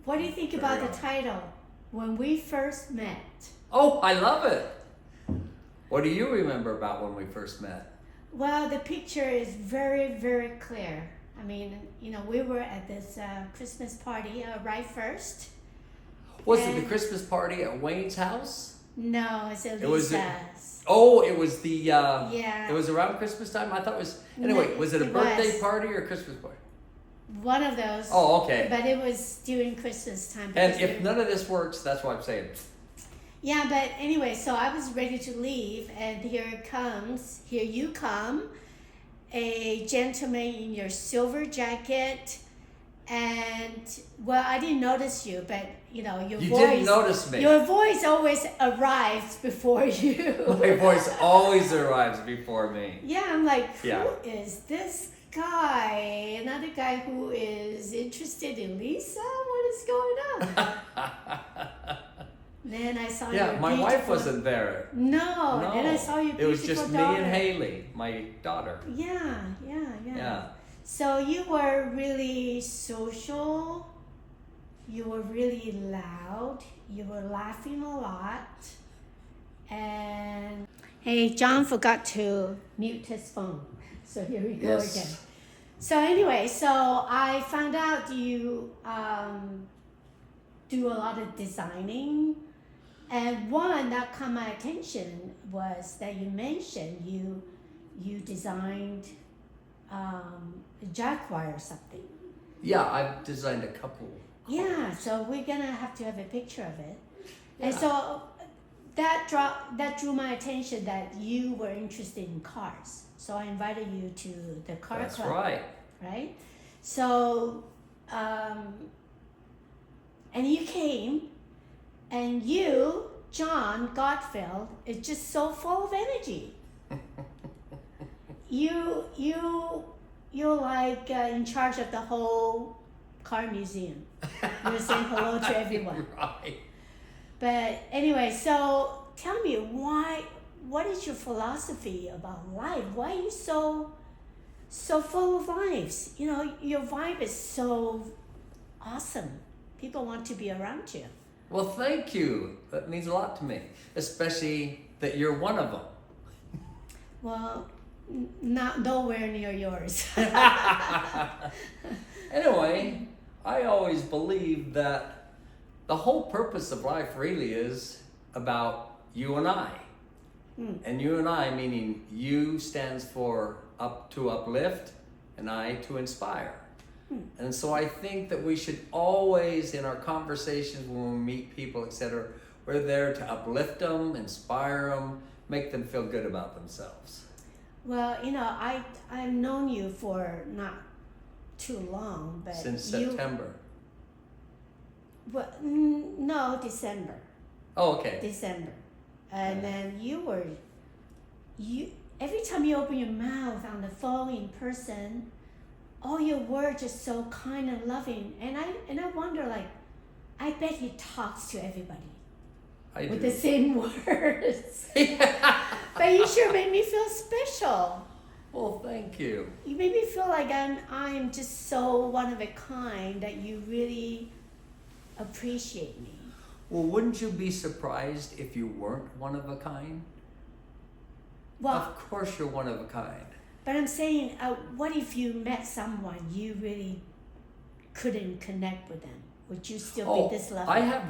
What do you think about the title, When We First Met? Oh, I love it. What do you remember about when we first met? Well, the picture is very, very clear. I mean, we were at this Christmas party right first. Was it the Christmas party at Wayne's house? No, it's at It was Lisa's. it was the Yeah. It was around Christmas time. I thought it was anyway. Was it a birthday party or a Christmas party? One of those. Oh, okay. But it was during Christmas time. And if none of this works, that's what I'm saying. Yeah, but anyway, so I was ready to leave, and here you come, a gentleman in your silver jacket, and well, I didn't notice you, but your You voice. didn't notice me. Your voice always arrives before you. My voice always arrives before me. Yeah, I'm like, who Yeah. is this guy? Another guy who is interested in Lisa? What is going on? Then I saw your Yeah, my wife wasn't there. No, then I saw your beautiful daughter. It was just me and Haley, my daughter. Yeah. So you were really social. You were really loud. You were laughing a lot. And hey, John forgot to mute his phone. So here we go again. So anyway, I found out you do a lot of designing. And one that caught my attention was that you mentioned you designed a jaguar or something. Yeah, I've designed a couple. Yeah, so we're gonna have to have a picture of it. Yeah. And so that drew my attention that you were interested in cars. So I invited you to the car That's club. right. Right? So and you came. And you, John Garfield, is just so full of energy. You're like in charge of the whole car museum. You're saying hello to everyone. Right. But anyway, so tell me what is your philosophy about life? Why are you so full of lives? Your vibe is so awesome. People want to be around you. Well, thank you. That means a lot to me, especially that you're one of them. Well, nowhere near yours. Anyway, I always believe that the whole purpose of life really is about you and I. And you and I, meaning you stands for to uplift and I to inspire. And so I think that we should always, in our conversations when we meet people, etc., we're there to uplift them, inspire them, make them feel good about themselves. Well, I've known you for not too long, but since September. Well, no, December. Oh, okay. December, and then you every time you open your mouth on the phone in person. All your words are so kind and loving, and I wonder, like, I bet he talks to everybody with the same words. But you sure made me feel special. Well, thank you. You made me feel like I'm just so one of a kind that you really appreciate me. Well, wouldn't you be surprised if you weren't one of a kind? Well, of course you're one of a kind. But I'm saying, what if you met someone you really couldn't connect with them? Would you still be this level? I have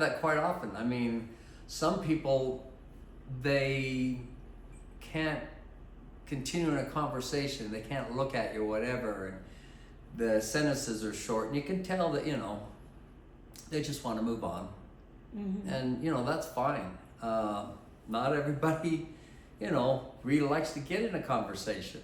that quite often. I mean, some people, they can't continue in a conversation. They can't look at you, whatever, and the sentences are short. And you can tell that, they just want to move on. Mm-hmm. And, that's fine. Not everybody... really likes to get in a conversation.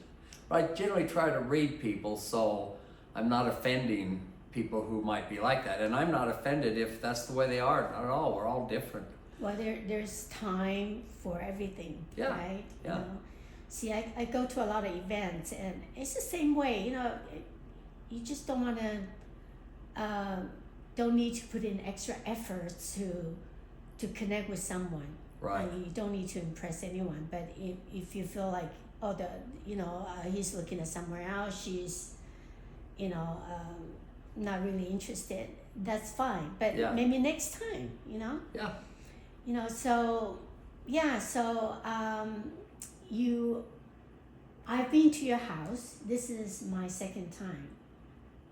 But I generally try to read people, so I'm not offending people who might be like that. And I'm not offended if that's the way they are. Not at all. We're all different. Well, there's time for everything, right? Yeah. See, I go to a lot of events, and it's the same way. You just don't want to, don't need to put in extra efforts to connect with someone. Right. And you don't need to impress anyone, but if you feel like, he's looking at somewhere else, she's, not really interested, that's fine. But Yeah. maybe next time, you know? Yeah. You know, so, yeah, so I've been to your house. This is my second time.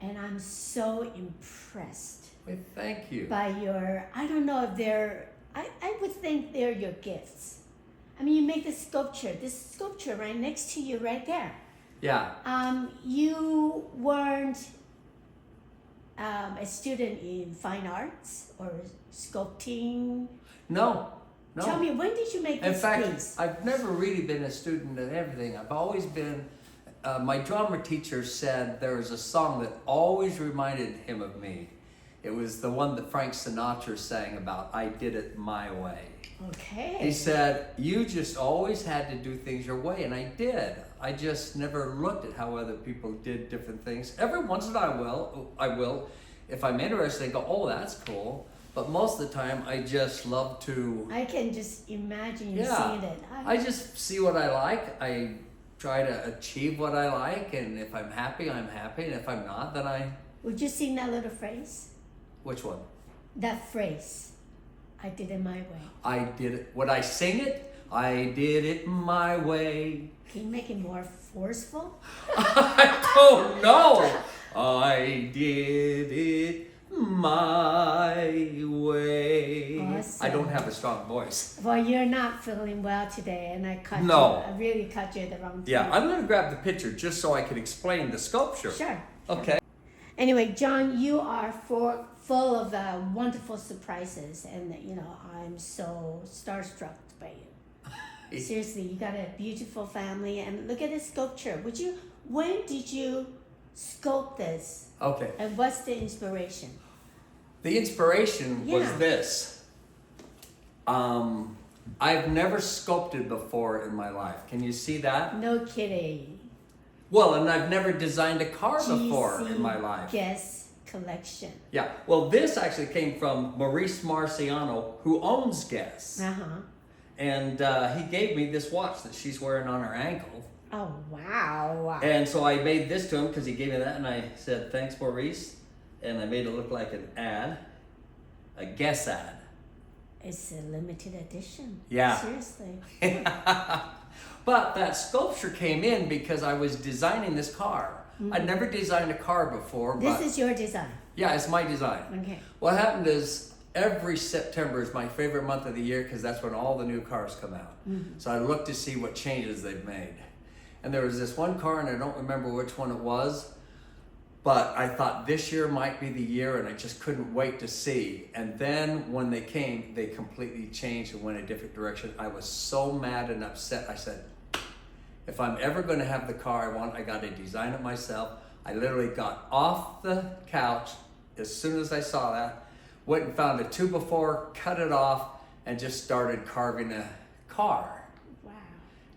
And I'm so impressed Well, thank you. by your, I don't know if they're, I would think they're your gifts. I mean, you make this sculpture right next to you right there. Yeah. You weren't a student in fine arts or sculpting? No. No. Tell me, when did you make In this fact, piece? I've never really been a student in everything. I've always been, my drama teacher said there was a song that always reminded him of me. It was the one that Frank Sinatra sang about, I Did It My Way. Okay. He said, you just always had to do things your way, and I did. I just never looked at how other people did different things. Every once in a while, I will. If I'm interested, I go, oh, that's cool. But most of the time, I just love to... I can just imagine you Yeah. seeing it. I just see what I like. I try to achieve what I like, and if I'm happy, I'm happy. And if I'm not, then I... Would you sing that little phrase? Which one? That phrase. I did it my way. I did it. Would I sing it? I did it my way. Can you make it more forceful? I don't know. I did it my way. Awesome. I don't have a strong voice. Well, you're not feeling well today, and I cut No. you. I really cut you at the wrong time. Yeah, I'm going to grab the picture just so I can explain the sculpture. Sure. Okay. Anyway, John, you are full of wonderful surprises, and I'm so starstruck by you. Seriously, you got a beautiful family, and look at this sculpture. When did you sculpt this, Okay. and what's the inspiration? The inspiration was Yeah. this. I've never sculpted before in my life. Can you see that? No kidding. Well, and I've never designed a car before in my life. Guess collection. Yeah. Well, this actually came from Maurice Marciano, who owns Guess. And he gave me this watch that she's wearing on her ankle. Oh, wow. And so I made this to him because he gave me that, and I said, thanks, Maurice. And I made it look like an ad, a Guess ad. It's a limited edition. Yeah. Seriously. But that sculpture came in because I was designing this car. I'd never designed a car before. This is your design. Yeah, it's my design. Okay. What happened is every September is my favorite month of the year because that's when all the new cars come out. So I looked to see what changes they've made. And there was this one car, and I don't remember which one it was, but I thought this year might be the year, and I just couldn't wait to see. And then when they came, they completely changed and went a different direction. I was so mad and upset. I said, if I'm ever going to have the car I want, I got to design it myself. I literally got off the couch as soon as I saw that, went and found a 2x4, cut it off, and just started carving a car. Wow.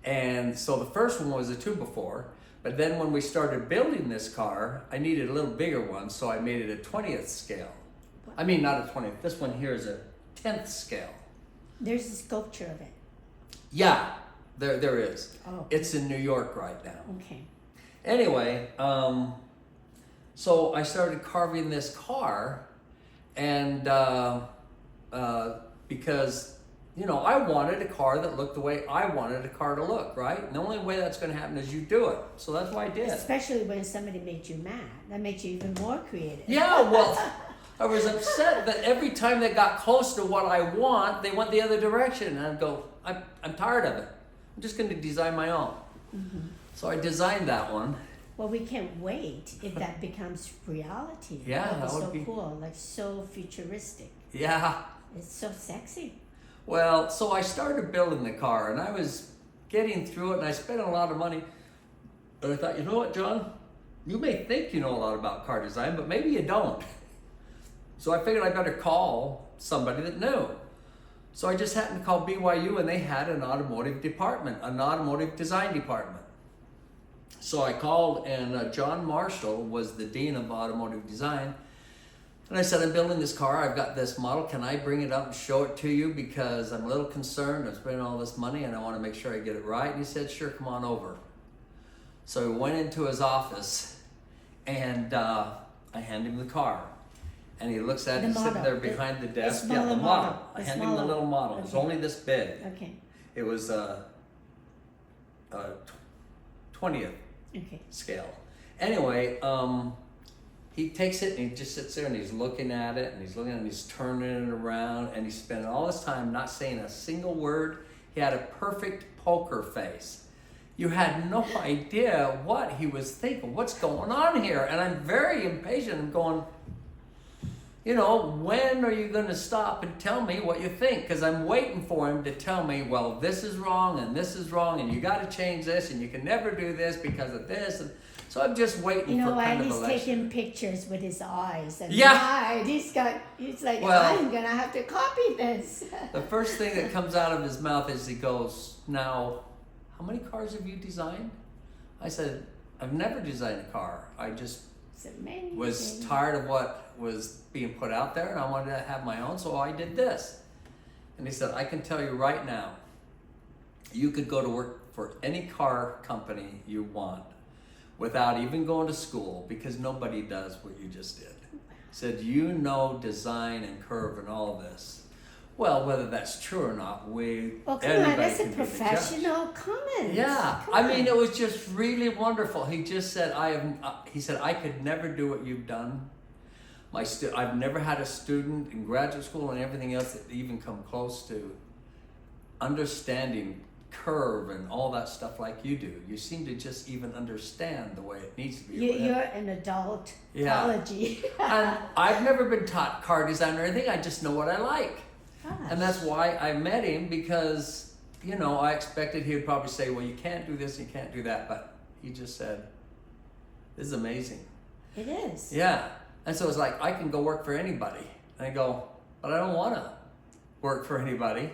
And so the first one was a 2x4, but then when we started building this car, I needed a little bigger one, so I made it a 20th scale. I mean, not a 20th. This one here is a 10th scale. There's a sculpture of it. Yeah, there is. Oh. It's in New York right now. Okay. Anyway, so I started carving this car, and because, I wanted a car that looked the way I wanted a car to look, right? And the only way that's going to happen is you do it. So that's what I did. Especially when somebody made you mad. That makes you even more creative. Yeah, well, I was upset that every time they got close to what I want, they went the other direction. And I'd go, I'm tired of it. I'm just going to design my own. So I designed that one. Well, we can't wait if that becomes reality. Yeah, that that would would be so be- cool, like so futuristic. Yeah. It's so sexy. Well, so I started building the car, and I was getting through it, and I spent a lot of money. But I thought, you know what, John? You may think you know a lot about car design, but maybe you don't. So I figured I better call somebody that knew. So I just happened to call BYU, and they had an automotive department, an automotive design department. So I called, and John Marshall was the dean of automotive design. And I said, I'm building this car. I've got this model. Can I bring it up and show it to you? Because I'm a little concerned. I'm spending all this money, and I want to make sure I get it right. And he said, sure, come on over. So we went into his office, and I hand him the car. And he looks at it, The sitting there model. behind the The desk. Yeah, smaller the model. I The hand him the smaller. little model. It's Okay. only this big. Okay. It was 20th Okay. scale. Anyway, he takes it and he just sits there and he's looking at it and he's looking at it and he's turning it around and he's spending all his time not saying a single word. He had a perfect poker face. You had no idea what he was thinking. What's going on here? And I'm very impatient. I'm going, you know, when are you going to stop and tell me what you think? Because I'm waiting for him to tell me, well, this is wrong and you got to change this and you can never do this because of this. And so I'm just waiting You know for what? kind of a He's lecture. taking pictures with his eyes. And Yeah. He's like, Well, I'm going to have to copy this. The first thing that comes out of his mouth is he goes, now, how many cars have you designed? I said, I've never designed a car. I just It's amazing. was tired of what was being put out there and I wanted to have my own, so I did this. And he said, I can tell you right now, you could go to work for any car company you want without even going to school because nobody does what you just did. He said, you know design and curve and all this. Well, whether that's true or not, Well, come on, anybody that's a can be the judge. professional comment. Yeah, Come I mean, on. it was just really wonderful. He just said, he said, I could never do what you've done. I've never had a student in graduate school and everything else that even come close to understanding curve and all that stuff like you do. You seem to just even understand the way it needs to be. You're an adult. Yeah. Apology. And I've never been taught car design or anything. I just know what I like. Gosh. And that's why I met him because, you know, I expected he would probably say, well, you can't do this, you can't do that. But he just said, this is amazing. It is. Yeah. And so it's like, I can go work for anybody. And I go, but I don't want to work for anybody.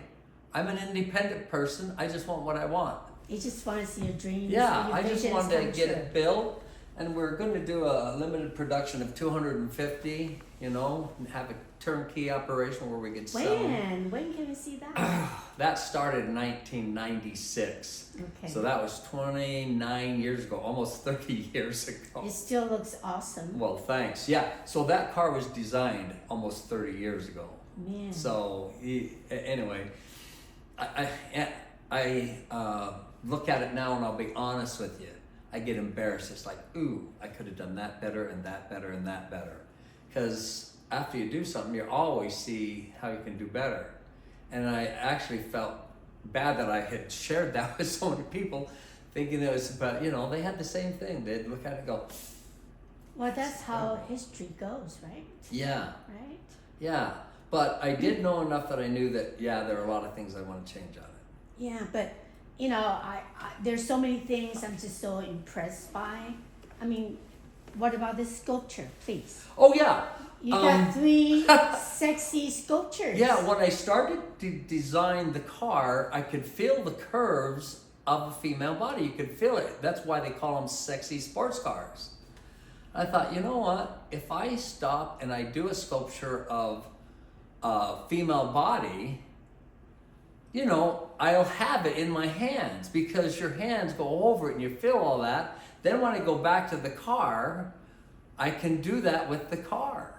I'm an independent person. I just want what I want. You just want to see your dreams. Yeah, your I just visions wanted to come get true. it built. And we're going to do a limited production of 250, you know, and have a turnkey operation where we can sell them. When can we see that? That started in 1996. Okay. So that was 29 years ago, almost 30 years ago. It still looks awesome. Well, thanks. Yeah, so that car was designed almost 30 years ago. Man. So anyway, I look at it now and I'll be honest with you. I get embarrassed. It's like, ooh, I could have done that better and that better and that better. Because after you do something, you always see how you can do better. And I actually felt bad that I had shared that with so many people, thinking it was about, you know, they had the same thing. They'd look at it and go, Well, that's how history goes, right? yeah, Right? yeah. But I did know enough that I knew that, yeah, there are a lot of things I want to change on it. Yeah, but you know, I there's so many things I'm just so impressed by. I mean, what about this sculpture, please? Oh, yeah. You got 3 sexy sculptures. Yeah, when I started to design the car, I could feel the curves of a female body. You could feel it. That's why they call them sexy sports cars. I thought, you know what? If I stop and I do a sculpture of a female body, you know, I'll have it in my hands because your hands go over it and you feel all that. Then when I go back to the car, I can do that with the car.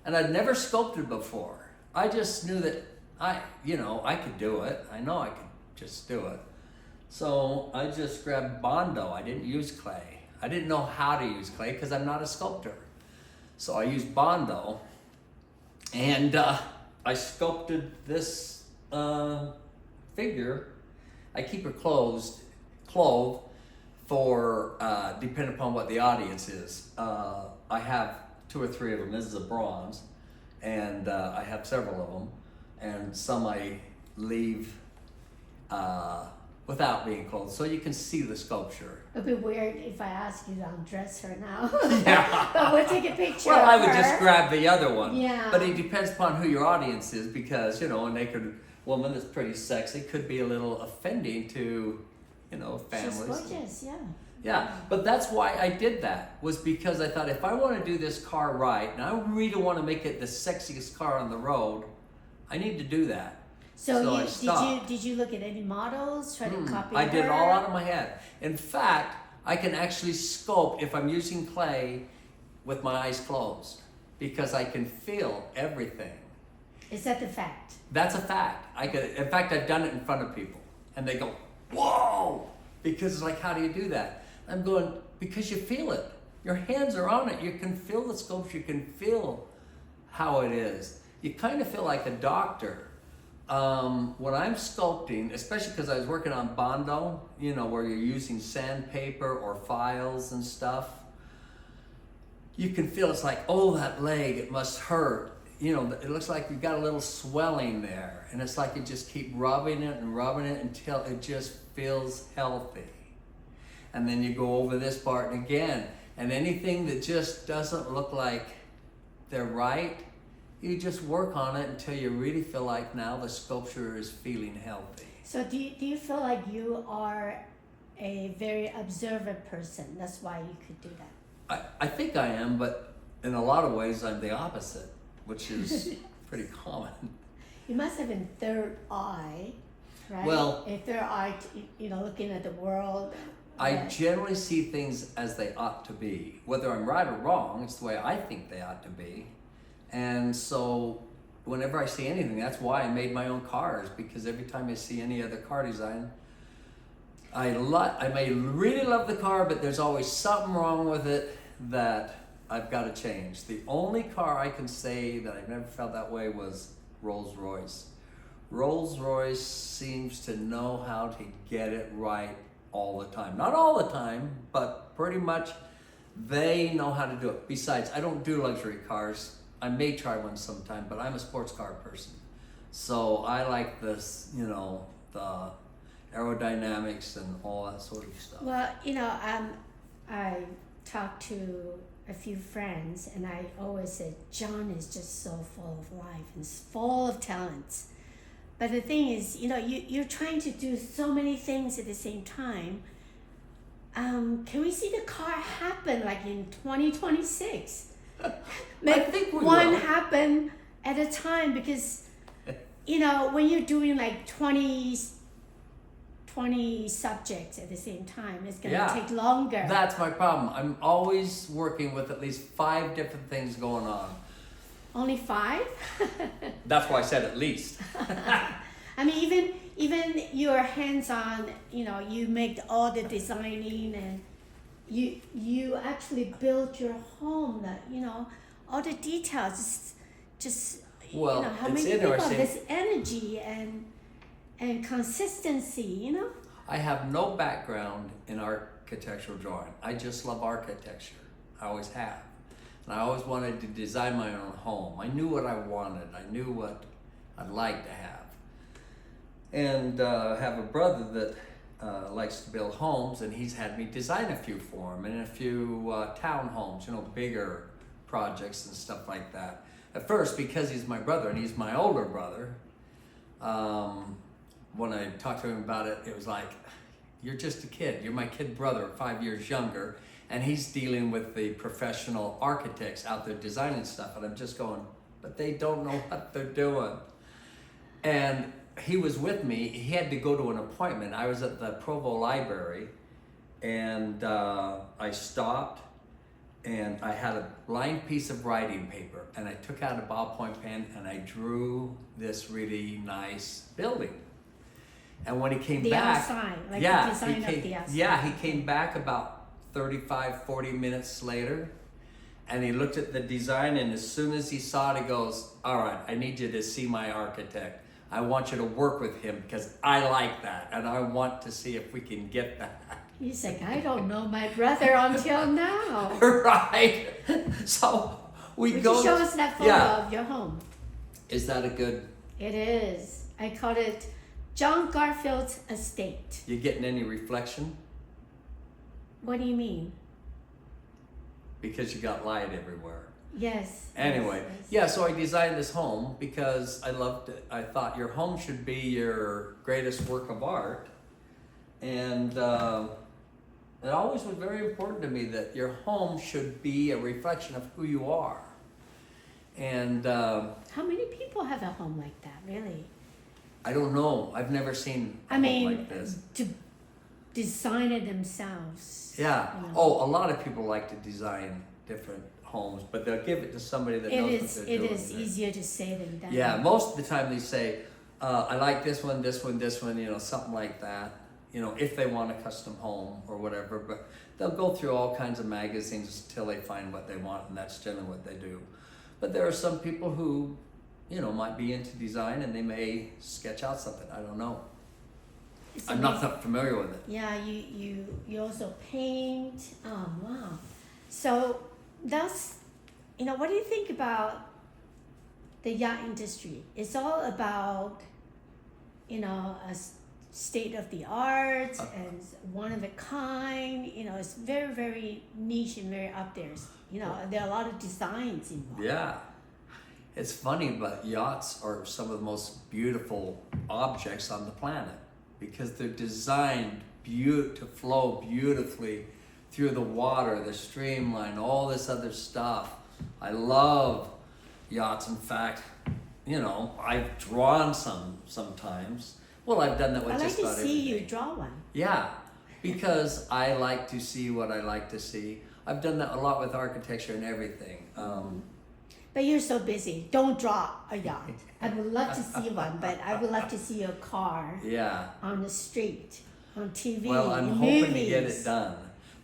And I'd never sculpted before. I just knew that I could do it. I know I could just do it. So I just grabbed Bondo. I didn't use clay. I didn't know how to use clay because I'm not a sculptor. So I used Bondo and I sculpted this figure. I keep her clothed for depending upon what the audience is. I have 2 or 3 of them. This is a bronze, and I have several of them, and some I leave without being clothed, so you can see the sculpture. It'd be weird if I ask you to undress her now. Yeah. But we'll take a picture Well, of I would her. just grab the other one. Yeah. But it depends upon who your audience is, because, you know, a naked woman that's pretty sexy could be a little offending to, you know, families. She's gorgeous, yeah. Yeah, but that's why I did that, was because I thought if I want to do this car right, and I really want to make it the sexiest car on the road, I need to do that. So I you, stopped. did you look at any models, try to copy I did it her? all out of my head. In fact, I can actually sculpt, if I'm using clay, with my eyes closed because I can feel everything. Is that the fact? That's a fact. In fact, I've done it in front of people and they go, whoa, because it's like, how do you do that? I'm going, because you feel it. Your hands are on it. You can feel the sculpture. You can feel how it is. You kind of feel like a doctor. When I'm sculpting, especially because I was working on Bondo, you know, where you're using sandpaper or files and stuff, you can feel it's like, oh, that leg, it must hurt. You know, it looks like you've got a little swelling there. And it's like you just keep rubbing it until it just feels healthy. And then you go over this part again. And anything that just doesn't look like they're right, you just work on it until you really feel like now the sculpture is feeling healthy. So do you feel like you are a very observant person? That's why you could do that? I think I am, but in a lot of ways I'm the opposite, which is pretty common. You must have a third eye, right? Well, a third eye, you know, looking at the world. I generally see things as they ought to be. Whether I'm right or wrong, it's the way I think they ought to be. And so whenever I see anything, that's why I made my own cars, because every time I see any other car design, I may really love the car, but there's always something wrong with it that I've got to change. The only car I can say that I've never felt that way was Rolls-Royce. Rolls-Royce seems to know how to get it right all the time. Not all the time, but pretty much they know how to do it. Besides, I don't do luxury cars. I may try one sometime, but I'm a sports car person. So I like this, you know, the aerodynamics and all that sort of stuff. Well, you know, I talked to a few friends and I always said, John is just so full of life and full of talents. But the thing is, you know, you're trying to do so many things at the same time. Can we see the car happen like in 2026? Make I think we one will. happen at a time, because, you know, when you're doing like 20 subjects at the same time, it's going to take longer. That's my problem. I'm always working with at least 5 different things going on. Only 5? That's why I said at least. I mean, even your hands-on, you know, you make all the designing and you actually build your home, that, you know, all the details, just Well, you know, how it's many people have interesting. this energy and consistency, you know? I have no background in architectural drawing. I just love architecture. I always have. And I always wanted to design my own home. I knew what I wanted. I knew what I'd like to have. And I have a brother that likes to build homes, and he's had me design a few for him, and a few townhomes, you know, bigger projects and stuff like that. At first, because he's my brother and he's my older brother, when I talked to him about it, it was like, you're just a kid. You're my kid brother, 5 years younger, and he's dealing with the professional architects out there designing stuff. And I'm just going, but they don't know what they're doing. And he was with me. He had to go to an appointment. I was at the Provo Library, and I stopped, and I had a blank piece of writing paper, and I took out a ballpoint pen and I drew this really nice building. And when he came The back, outside, like yeah, the design he of came, the outside. yeah, he came back about 35, 40 minutes later, and he looked at the design, and as soon as he saw it, he goes, all right, I need you to see my architect. I want you to work with him because I like that, and I want to see if we can get that. He's like, I don't know my brother until now. Right. So we Would go. you show us that photo of your home? Is that a good? It is. I call it John Garfield's estate. You getting any reflection? What do you mean? Because you got light everywhere. Yes. Anyway, yes. yeah, so I designed this home because I loved it. I thought your home should be your greatest work of art. And it always was very important to me that your home should be a reflection of who you are. And How many people have a home like that, really? I don't know. I've never seen a home like this. To design it themselves. Yeah. You know. Oh, a lot of people like to design different homes, but they'll give it to somebody that knows what they're doing. It is easier to say than done. Yeah, most of the time they say, I like this one, something like that. If they want a custom home or whatever, but they'll go through all kinds of magazines until they find what they want, and that's generally what they do. But there are some people who, might be into design and they may sketch out something. I don't know. I'm not that familiar with it. Yeah, you also paint. Oh, wow. So that's, what do you think about the yacht industry? It's all about, a state of the art and one of a kind. It's very, very niche and very up there. There are a lot of designs involved. Yeah. It's funny, but yachts are some of the most beautiful objects on the planet because they're designed to flow beautifully through the water, the streamline, all this other stuff. I love yachts. In fact, I've drawn some sometimes. Well, I've done that with just about everything. I like to see you draw one. Yeah, because I like to see what I like to see. I've done that a lot with architecture and everything. But you're so busy. Don't draw a yacht. I would love to see one, but I would love to see your car on the street, on TV, well, I'm in hoping movies. to get it done.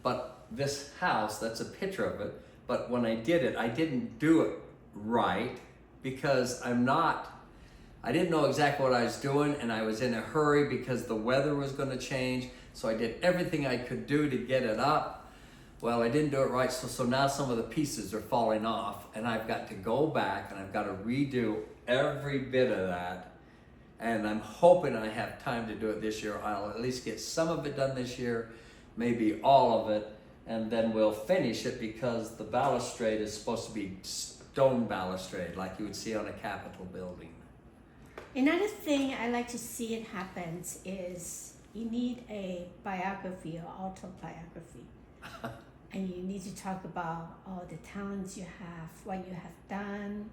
But this house, that's a picture of it. But when I did it, I didn't do it right because I didn't know exactly what I was doing, and I was in a hurry because the weather was going to change. So I did everything I could do to get it up. Well, I didn't do it right, so now some of the pieces are falling off, and I've got to go back and I've got to redo every bit of that. And I'm hoping I have time to do it this year. I'll at least get some of it done this year, maybe all of it, and then we'll finish it because the balustrade is supposed to be stone balustrade like you would see on a Capitol building. Another thing I like to see it happens is you need a biography or autobiography. And you need to talk about all the talents you have, what you have done,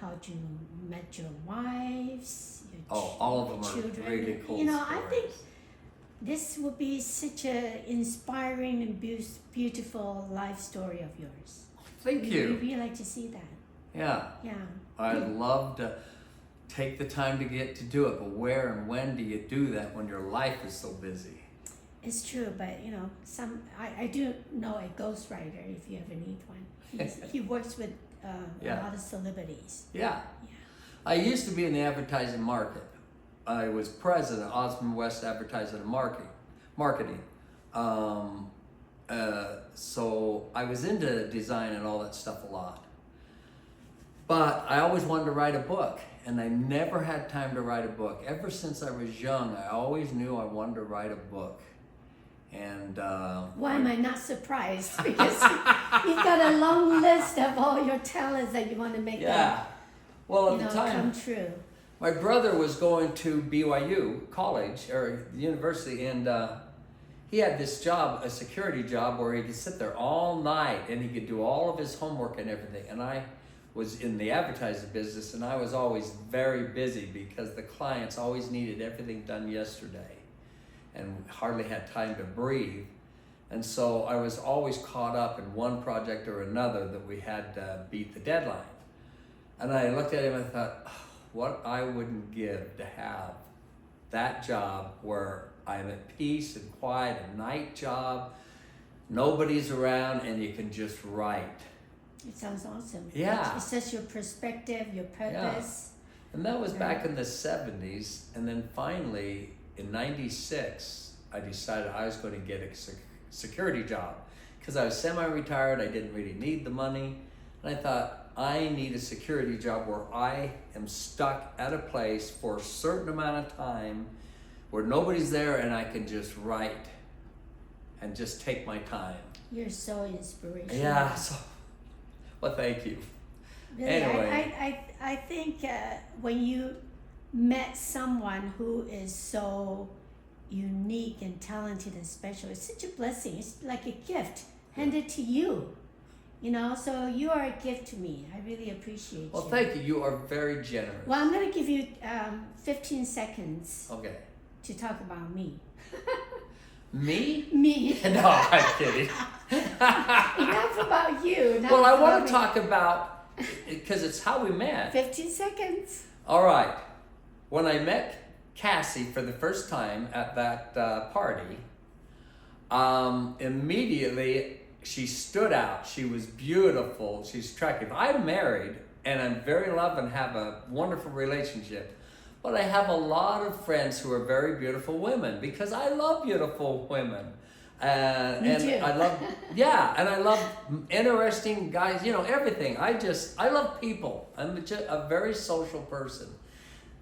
how you met your wives, all of them children. Are really cool I think this would be such an inspiring and beautiful life story of yours. Thank you. We really like to see that. Yeah. Yeah. I'd love to take the time to get to do it, but where and when do you do that when your life is so busy? It's true, but I do know a ghostwriter if you ever need one. He works with a lot of celebrities. Yeah. I used to be in the advertising market. I was president of Osmond West Advertising and Marketing. So I was into design and all that stuff a lot. But I always wanted to write a book, and I never had time to write a book. Ever since I was young, I always knew I wanted to write a book. And why am I not surprised? Because you've got a long list of all your talents that you want to make well, at the time, come true. My brother was going to BYU college or university, and he had this job, a security job, where he could sit there all night and he could do all of his homework and everything. And I was in the advertising business, and I was always very busy because the clients always needed everything done yesterday and hardly had time to breathe. And so I was always caught up in one project or another that we had to beat the deadline. And I looked at him and thought, what I wouldn't give to have that job where I'm at peace and quiet, a night job, nobody's around, and you can just write. It sounds awesome. Yeah. It sets your perspective, your purpose. Yeah. And that was back in the 70s. And then finally, in 96, I decided I was going to get a security job because I was semi-retired. I didn't really need the money. And I thought, I need a security job where I am stuck at a place for a certain amount of time where nobody's there and I can just write and just take my time. You're so inspirational. Yeah. Well, thank you. Really, anyway. I think when you met someone who is so unique and talented and special, it's such a blessing. It's like a gift handed to you. So you are a gift to me. I really appreciate you. Well, thank you. You are very generous. Well, I'm going to give you 15 seconds to talk about me. Me? Me. No, I'm kidding. Enough about you. Well, I want to talk about, because it's how we met. 15 seconds. All right. When I met Cassie for the first time at that party, immediately she stood out. She was beautiful. She's attractive. I'm married and I'm very loved and have a wonderful relationship. But I have a lot of friends who are very beautiful women because I love beautiful women. Me and too. I love, yeah, and I love interesting guys, you know, everything. I love people. I'm a very social person.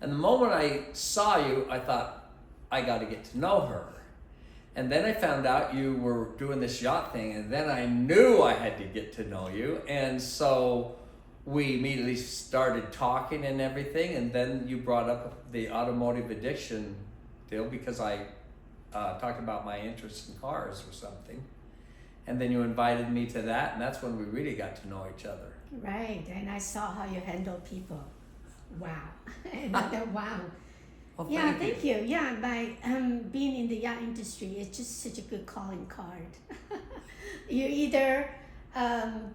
And the moment I saw you, I thought, I got to get to know her. And then I found out you were doing this yacht thing, and then I knew I had to get to know you. And so we immediately started talking and everything, and then you brought up the automotive addiction deal because I talked about my interest in cars or something. And then you invited me to that, and that's when we really got to know each other. Right, and I saw how you handle people. Wow. Another wow. Well, Yeah, thank you. Yeah, by being in the yacht industry, it's just such a good calling card. You either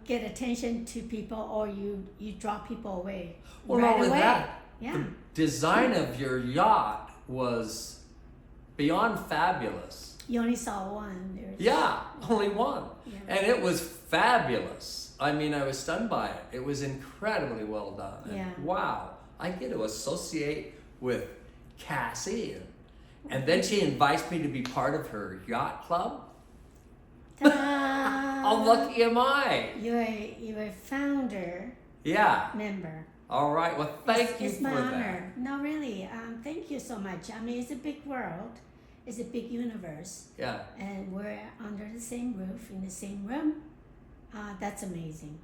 get attention to people or you draw people away. Well, right not only away. that, Yeah. the design of your yacht was beyond fabulous. You only saw one. There's, Yeah, only one. Yeah. And it was fabulous. I mean, I was stunned by it. It was incredibly well done. And Yeah. wow, I get to associate with Cassie. And then she invites me to be part of her yacht club. Ta-da! How lucky am I? You're a founder Yeah. member. All right. Well, thank you It's for my that. honor. No, really. Thank you so much. I mean, it's a big world. It's a big universe. Yeah. And we're under the same roof, in the same room. That's amazing.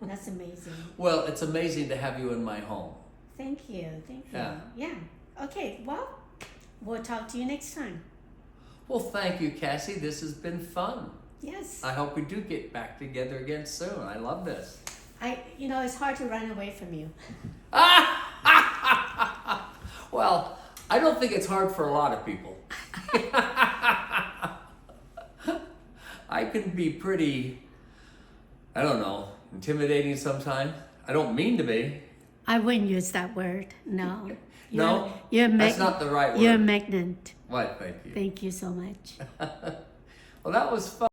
That's amazing. Well, it's amazing to have you in my home. Thank you. Thank you. Yeah. Yeah. Okay, well, we'll talk to you next time. Well, thank you, Cassie. This has been fun. Yes. I hope we do get back together again soon. I love this. It's hard to run away from you. Well, I don't think it's hard for a lot of people. I can be pretty, I don't know, intimidating sometimes. I don't mean to be. I wouldn't use that word. No. No? That's not the right word. You're a magnet. Why, thank you. Thank you so much. Well, that was fun.